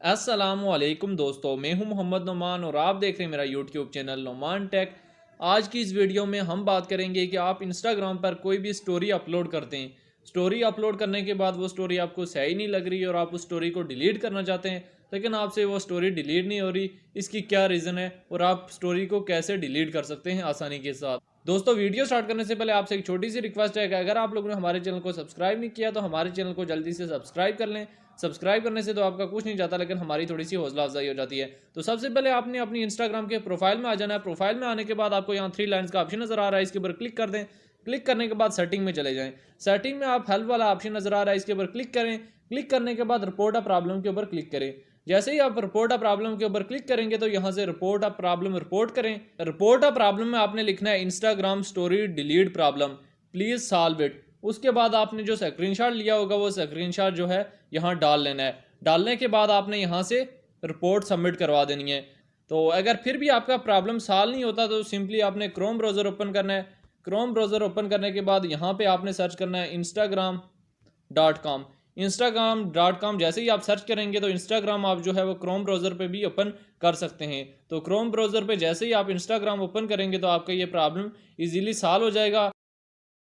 अस्सलामुअलैकुम दोस्तों, मैं हूं मोहम्मद नुमान और आप देख रहे हैं मेरा यूट्यूब चैनल नुमान टेक। आज की इस वीडियो में हम बात करेंगे कि आप इंस्टाग्राम पर कोई भी स्टोरी अपलोड करते हैं। स्टोरी अपलोड करने के बाद वो स्टोरी आपको सही नहीं लग रही और आप उस स्टोरी को डिलीट करना चाहते हैं, लेकिन आपसे वो स्टोरी डिलीट नहीं हो रही। इसकी क्या रीज़न है और आप स्टोरी को कैसे डिलीट कर सकते हैं आसानी के साथ। दोस्तों, वीडियो स्टार्ट करने से पहले आपसे एक छोटी सी रिक्वेस्ट है कि अगर आप लोगों ने हमारे चैनल को सब्सक्राइब नहीं किया तो हमारे चैनल को जल्दी से सब्सक्राइब कर लें। सब्सक्राइब करने से तो आपका कुछ नहीं जाता, लेकिन हमारी थोड़ी सी हौसला अफजाई हो जाती है। तो सबसे पहले आपने अपनी इंस्टाग्राम के प्रोफाइल में आ जाना है। प्रोफाइल में आने के बाद आपको यहाँ 3 लाइन्स का ऑप्शन नजर आ रहा है, इसके ऊपर क्लिक कर दें। क्लिक करने के बाद सेटिंग में चले जाएं। सेटिंग में आप हेल्प वाला ऑप्शन नजर आ रहा है, इसके ऊपर क्लिक करें। क्लिक करने के बाद रिपोर्ट अ प्रॉब्लम के ऊपर क्लिक करें। जैसे ही आप रिपोर्ट अ प्रॉब्लम के ऊपर क्लिक करेंगे तो यहाँ से रिपोर्ट अ प्रॉब्लम रिपोर्ट करें। रिपोर्ट अ प्रॉब्लम में आपने लिखना है Instagram story delete problem, please solve it. उसके बाद आपने जो स्क्रीनशॉट लिया होगा वो स्क्रीनशॉट जो है यहाँ डाल लेना है। डालने के बाद आपने यहाँ से रिपोर्ट सबमिट करवा देनी है। तो अगर फिर भी आपका प्रॉब्लम सॉल्व नहीं होता तो सिंपली आपने क्रोम ब्राउज़र ओपन करना है। क्रोम ब्राउज़र ओपन करने के बाद यहाँ पे आपने सर्च करना है instagram.com। instagram.com जैसे ही आप सर्च करेंगे तो इंस्टाग्राम आप जो है वो क्रोम ब्राउज़र पे भी ओपन कर सकते हैं। तो क्रोम ब्राउज़र पे जैसे ही आप इंस्टाग्राम ओपन करेंगे तो आपका ये प्रॉब्लम इजीली सॉल्व हो जाएगा।